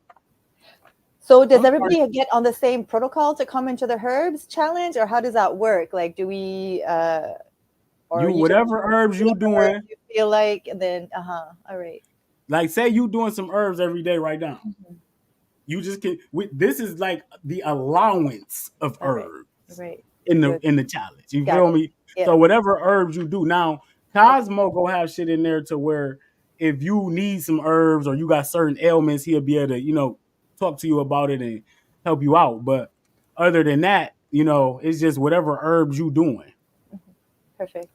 So does I'm sorry. everybody get on the same protocol to come into the herbs challenge, or how does that work? Like, do we, or You you just whatever herbs you whatever herbs doing, you feel like, and then, all right. like say you doing some herbs every day right now. Mhm. You just can. This is like the allowance of All right. herbs Right. Good. in the challenge. You Got feel it. me? Yeah. So whatever herbs you do now, Okay. Cosmo go have shit in there to where if you need some herbs or you got certain ailments, he'll be able to talk to you about it and help you out. But other than that, it's just whatever herbs you doing. Mhm. Perfect.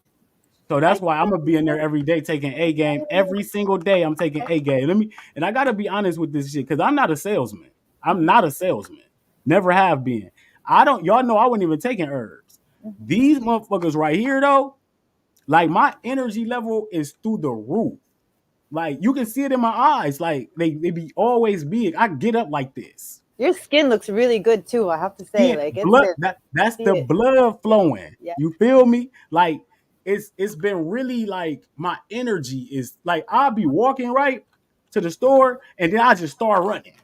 So I that's why I'm gonna be in there every day taking A game. Every single day I'm taking A game. And I gotta be honest with this shit because I'm not a salesman. I'm Mhm. not a salesman. Never have been. I don't. Y'all know I wasn't even taking herbs. Mhm. These motherfuckers right here though, like my energy level is through the roof. Like you can see it in my eyes. Like they be always big. I get up like this. Your skin looks really good too, I have to say. Yeah, Like, it's blood. been, That's see the it. blood Yeah. flowing. Yeah. You feel me? Like it's been really like my energy is like I'll be walking right to the store and then I just start running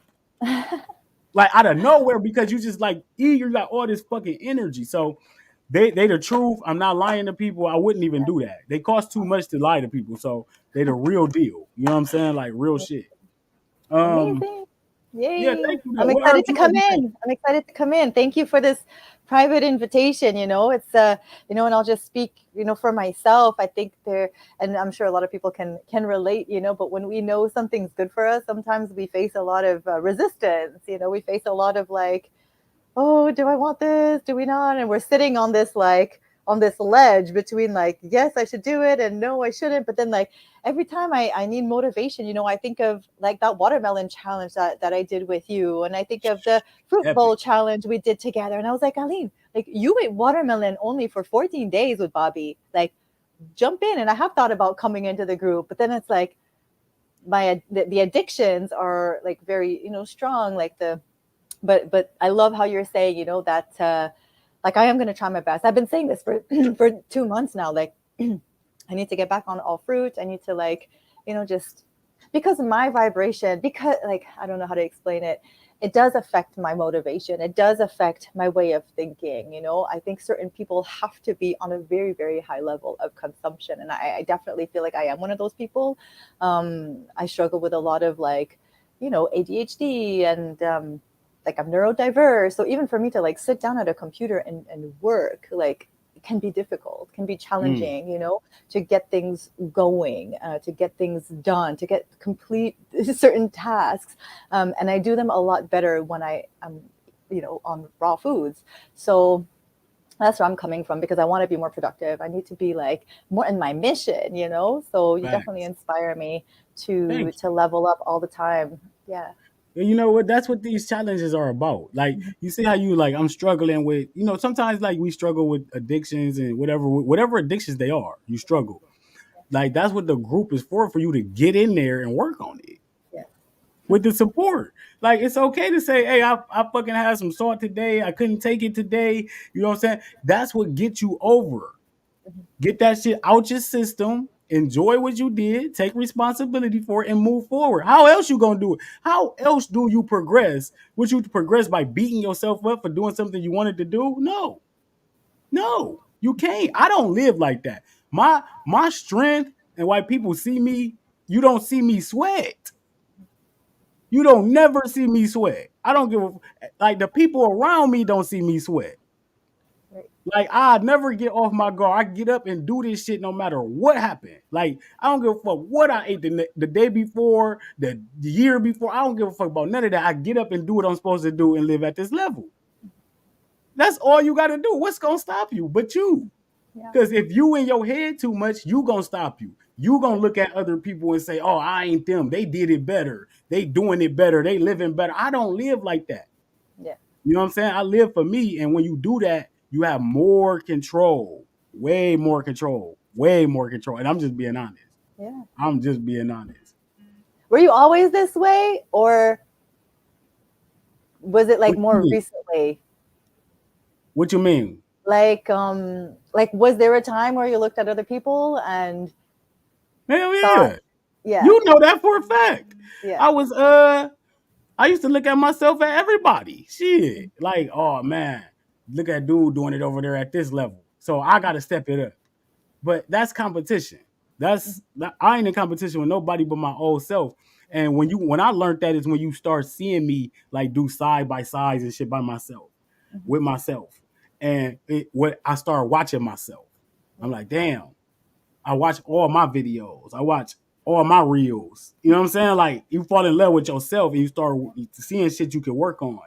like out of nowhere because you just like you got all this fucking energy. So they the truth. I'm not lying to people. I wouldn't even do that. They cost too much to lie to people. So they the real deal. You know what I'm saying? Like real shit. Um. Amazing. Yeah. Yay. Thank you. I'm What excited herbs to you gonna come be taking? in. I'm excited to come in. Thank you for this private invitation. It's and I'll just speak, for myself. I think there, and I'm sure a lot of people can relate, but when we know something's good for us, sometimes we face a lot of resistance. We face a lot of like, oh, do I want this? Do we not? And we're sitting on this on this ledge between like, yes, I should do it and no, I shouldn't. But then like every time I need motivation, I think of like that watermelon challenge that I did with you. And I think of the fruit Epic. bowl challenge we did together. And I was like, Aline, like you ate watermelon only for 14 days with Bobby. Like jump in. And I have thought about coming into the group, but then it's like the addictions are like very, strong, like but I love how you're saying, that like I am going to try my best. I've been saying this for for 2 months now. Like I need to get back on all fruit. I need to like, just because of my vibration, because like I don't know how to explain it. It does affect my motivation. It does affect my way of thinking. I think certain people have to be on a very, very high level of consumption. And I definitely feel like I am one of those people. I struggle with a lot of like, ADHD and like I'm neurodiverse. So even for me to like sit down at a computer and work, like can be difficult, can be challenging, you know, to get things going, to get things done, to get complete certain tasks. And I do them a lot better when I am, you know, on raw foods. So that's where I'm coming from, because I want to be more productive. I need to be like more in my mission, you know? So you definitely Facts. inspire me Thank to level up all the time. Yeah. you. You know what? That's what these challenges are about. Like Mhm. you see how you like I'm struggling with. You know, sometimes like we struggle with addictions and whatever addictions they are. You struggle. Like that's what the group is for you to get in there and work on it Yes. with the support. Like it's okay to say, hey, I fucking had some salt today. I couldn't take it today. You know what I'm saying? That's what gets you over. Mhm. Get that shit out your system. Enjoy what you did. Take responsibility for it and move forward. How else you gonna do it? How else do you progress? Would you progress by beating yourself up for doing something you wanted to do? No, no, you can't. I don't live like that. My strength and why people see me, you don't see me sweat. You don't never see me sweat. I don't give a like the people around me don't see me sweat. Right. Like I never get off my guard. I get up and do this shit no matter what happened. Like I don't give a fuck what I ate the day before, the year before. I don't give a fuck about none of that. I get up and do what I'm supposed to do and live at this level. That's all you got to do. What's gonna stop you? But you. Yeah. Because if you in your head too much, you gonna stop you. You gonna look at other people and say, "Oh, I ain't them. They did it better. They doing it better. They living better." I don't live like that. Yeah. You know what I'm saying? I live for me, and when you do that, you have more control, way more control, way more control. And I'm just being honest. Yeah. I'm just being honest. Were you always this way, or was it like What you more mean? recently? What you mean? Like was there a time where you looked at other people and Hell thought, yeah. yeah, You know that for a fact. yeah, I was I used to look at myself at everybody. Shit. Like, oh man, look at dude doing it over there at this level. So I gotta step it up. But that's competition. I ain't in competition with nobody but my old self. And when I learned that is when you start seeing me like do side by sides and shit by myself, mhm, with myself. And what I started watching myself. I'm yeah, like, damn, I watch all my videos. I watch all my reels. You know what I'm saying? Like you fall in love with yourself and you start seeing shit you can work on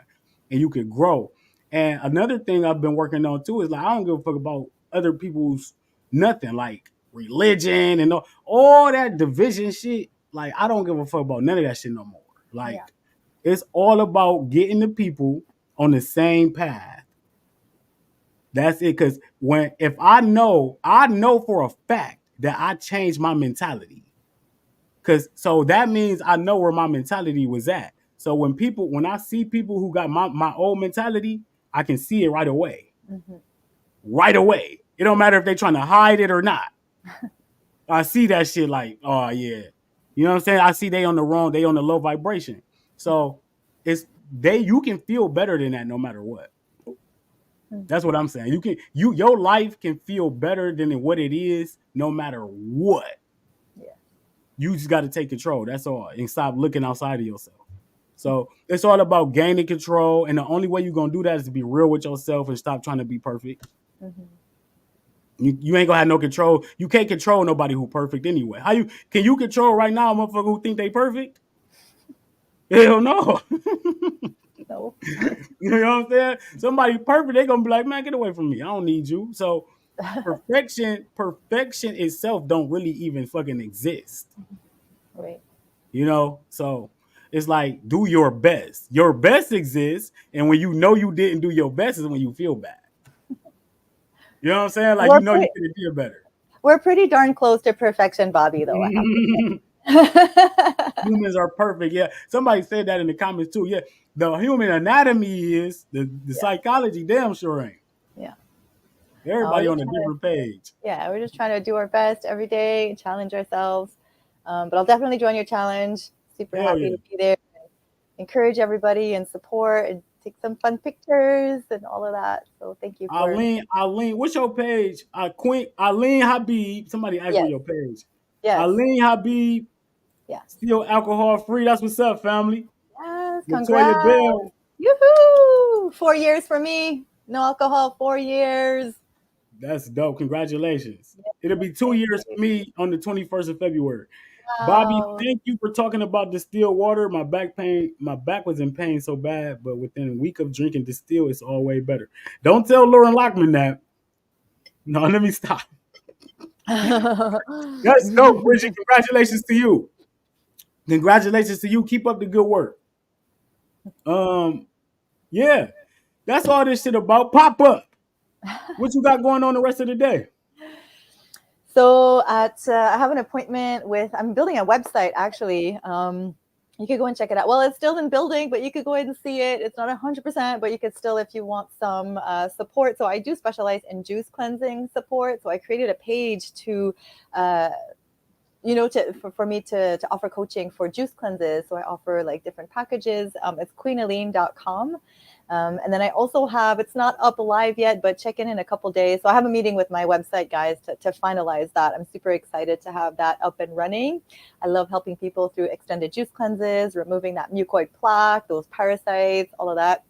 and you can grow. And another thing I've been working on too is like I don't give a fuck about other people's nothing like religion and all that division shit. Like I don't give a fuck about none of that shit no more. yeah, Like it's all about getting the people on the same path. That's it. Cause when if I know for a fact that I changed my mentality. Cause so that means I know where my mentality was at. So when I see people who got my old mentality, I can see it right away. mhm, Right away. It don't matter if they're trying to hide it or not. I see that shit like, oh yeah. You know what I'm saying? I see they on the low vibration. So it's you can feel better than that no matter what. mhm, That's what I'm saying. Your life can feel better than what it is no matter what. yeah, You just got to take control. That's all. And stop looking outside of yourself. So it's all about gaining control. And the only way you're going to do that is to be real with yourself and stop trying to be perfect. mhm. You ain't gonna have no control. You can't control nobody who perfect anyway. How you can you control right now a motherfucker who think they perfect? Hell no. No, You know what I'm saying? Somebody perfect, they gonna be like, man, get away from me. I don't need you. So perfection itself don't really even fucking exist. right. You know? So it's like do your best. Your best exists, and when you know you didn't do your best is when you feel bad. You know what I'm saying? Like We're you know you pretty, could have did better. we're pretty darn close to perfection, Bobby, though, I have to say. Humans are perfect. Yeah. Somebody said that in the comments too. Yeah. The human anatomy is the Yeah, psychology damn sure ain't. yeah. We're Everybody on just a trying to, different page. yeah, we're just trying to do our best every day, challenge ourselves. But I'll definitely join your challenge. Super Hell happy yeah. to be there. Encourage everybody and support and take some fun pictures and all of that. So thank you for, Aline, what's your page? Queen Aline Habib. Somebody asked for yes, your page. yes, Aline Habib, yes, still alcohol free. That's what's up, family. yes. Latoya Congrats. Bell, Yoo-hoo! 4 years for me. No alcohol, 4 years. That's dope. Congratulations. Yeah, It'll be two thank years you. for me on the 21st of February. Bobby, Wow. thank you for talking about distilled water. My back was in pain so bad, but within a week of drinking distilled, it's all way better. Don't tell Lauren Lockman that. No, let me stop. That's dope, Bridget. Congratulations to you. Congratulations to you. Keep up the good work. Um, yeah, that's all this shit about. Pop up. What you got going on the rest of the day? So I have an appointment with. I'm building a website actually. You could go and check it out. Well, it's still in building, but you could go ahead and see it. It's not 100%, but you could still, if you want some support. So I do specialize in juice cleansing support. So I created a page to for me to offer coaching for juice cleanses. So I offer like different packages. It's queenalene.com. And then I also have, it's not up live yet, but check in a couple days. So I have a meeting with my website guys to finalize that. I'm super excited to have that up and running. I love helping people through extended juice cleanses, removing that mucoid plaque, those parasites, all of that.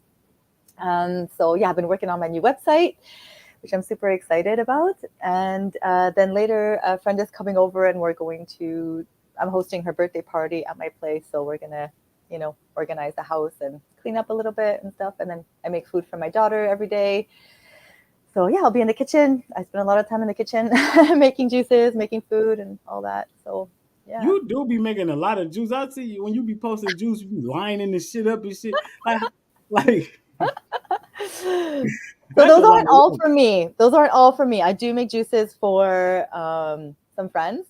So yeah, I've been working on my new website, which I'm super excited about. And then later, a friend is coming over and I'm hosting her birthday party at my place. So we're going to, organize the house and clean up a little bit and stuff. And then I make food for my daughter every day. So yeah, I'll be in the kitchen. I spend a lot of time in the kitchen making juices, making food and all that. So yeah. You do be making a lot of juice. I see you when you be posting juice, you be lining the shit up and shit. Like So that's a those lot aren't of all work. for me. Those aren't all for me. I do make juices for some friends.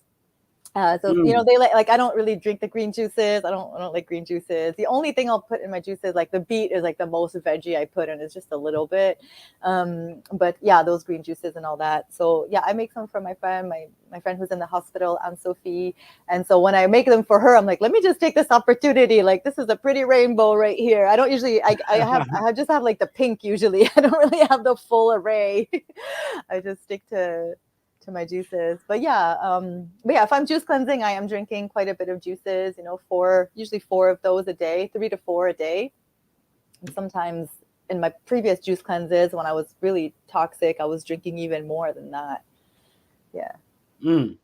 Mm. They like I don't really drink the green juices. I don't like green juices. The only thing I'll put in my juices, like the beet is like the most veggie I put in, is just a little bit. But yeah, those green juices and all that. So yeah, I make some for my friend, my friend who's in the hospital, Anne Sophie. And so when I make them for her, I'm like, let me just take this opportunity. Like this is a pretty rainbow right here. I don't usually I just have like the pink usually. I don't really have the full array. I just stick to my juices. But yeah, if I'm juice cleansing, I am drinking quite a bit of juices, usually four of those a day, 3 to 4 a day. And sometimes in my previous juice cleanses, when I was really toxic, I was drinking even more than that. Yeah. Mm.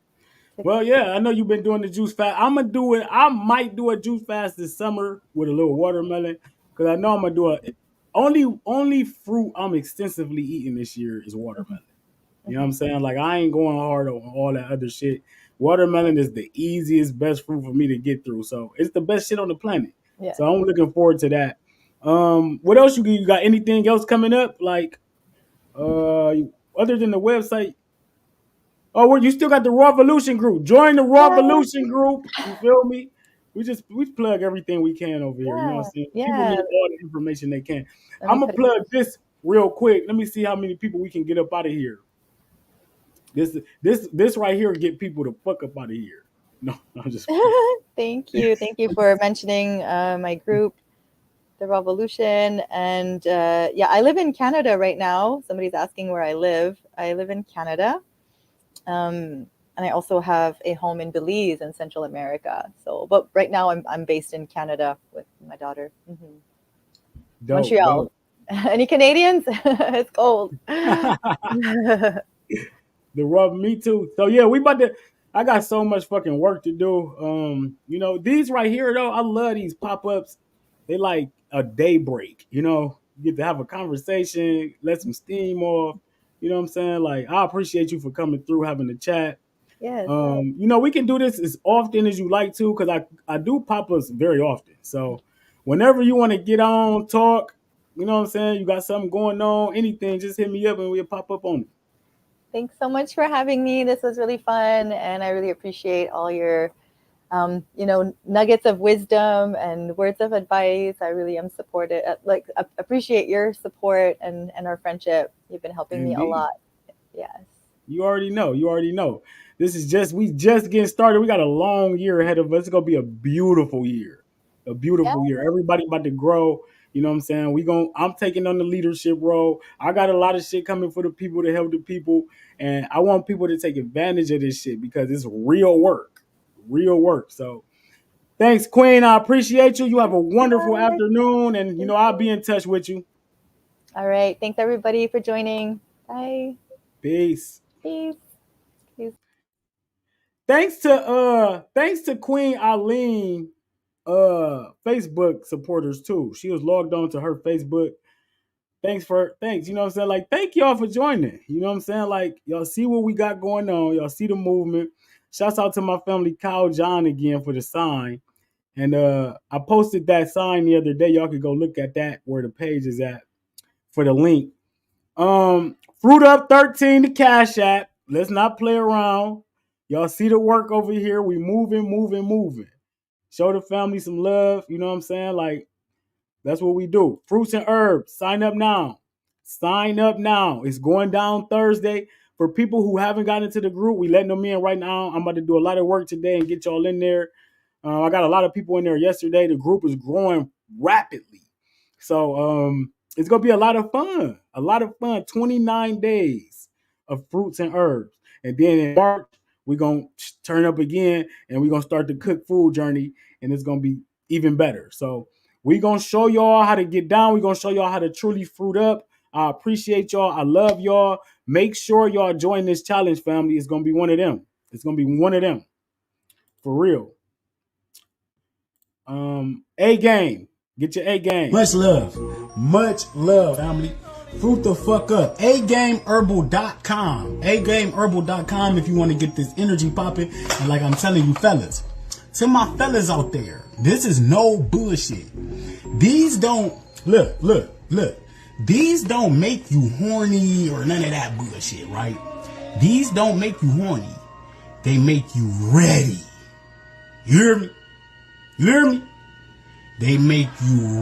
Well, yeah, I know you've been doing the juice fast. I'm gonna do it. I might do a juice fast this summer with a little watermelon because I know I'm gonna do it. Only fruit I'm extensively eating this year is Mm-hmm. watermelon. You know what Mm-hmm. I'm saying? Like I ain't going hard on all that other shit. Watermelon is the easiest, best fruit for me to get through. So it's the best shit on the planet. Yeah. So I'm looking forward to that. What else you got? Anything else coming up? Like other than the website? Oh, well, you still got the Revolution group. Join the Yeah. Revolution group. You feel me? We plug everything we can over here. You know what Yeah. I'm saying? People Yeah. need all the information they can. Let me I'm gonna put it. plug this real quick. Let me see how many people we can get up out of here. This right here get people to fuck up out of here. No, I'm just playing. Thank you. Thank you for mentioning my group, the Revolution. And yeah, I live in Canada right now. Somebody's asking where I live. I live in Canada. And I also have a home in Belize in Central America. So, but right now I'm based in Canada with my daughter. Dope, Montreal. dope. Any Canadians? It's cold. The rub me too. So yeah, we about to. I got so much fucking work to do. These right here though, I love these pop ups. They like a day break. You get to have a conversation, let some steam off. You know what I'm saying? Like I appreciate you for coming through, having the chat. Yes. We can do this as often as you like to, because I do pop ups very often. So whenever you want to get on, talk, you know what I'm saying? You got something going on, anything, just hit me up and we'll pop up on it. Thanks so much for having me. This was really fun, and I really appreciate all your, nuggets of wisdom and words of advice. I really am supported. Appreciate your support and our friendship. You've been helping me a Indeed. lot. Yes. You already know. You already know. We just getting started. We got a long year ahead of us. It's gonna be a beautiful year. A Yeah. beautiful year. Everybody about to grow. You know what I'm saying? I'm taking on the leadership role. I got a lot of shit coming for the people to help the people. And I want people to take advantage of this shit because it's real work. Real work. So thanks, Queen. I appreciate you. You have a wonderful Bye. afternoon. And Thank I'll be you. in touch with you. All right. Thanks everybody for joining. Bye. Peace. Peace. Peace. Thanks to Queen Alene Facebook supporters too. She was logged on to her Facebook. Thanks, you know what I'm saying? Like, thank y'all for joining. You know what I'm saying? Like, y'all see what we got going on. Y'all see the movement. Shouts out to my family, Kyle John, again for the sign. And I posted that sign the other day. Y'all can go look at that where the page is at for the link. Fruit Up 13, the Cash App. Let's not play around. Y'all see the work over here. We moving. Show the family some love. You know what I'm saying? Like, that's what we do. Fruits and herbs. Sign up now. It's going down Thursday. For people who haven't gotten into the group, we letting them in right now. I'm about to do a lot of work today and get y'all in there. I got a lot of people in there yesterday. The group is growing rapidly. So it's going to be a lot of fun. 29 days of fruits and herbs. And then in March, we're going to turn up again and we're going to start the cook food journey. And it's going to be even better. So we're going to show y'all how to get down. We're going to show y'all how to truly fruit up. I appreciate y'all. I love y'all. Make sure y'all join this challenge, family. It's going to be one of them. For real. A game. Get your A game. Much love, family. Fruit the fuck up. AGameHerbal.com. AGameHerbal.com if you want to get this energy popping. And like I'm telling you, fellas, to my fellas out there, this is no bullshit. These don't look. These don't make you horny or none of that bullshit, right? These don't make you horny. They make you ready. You hear me? They make you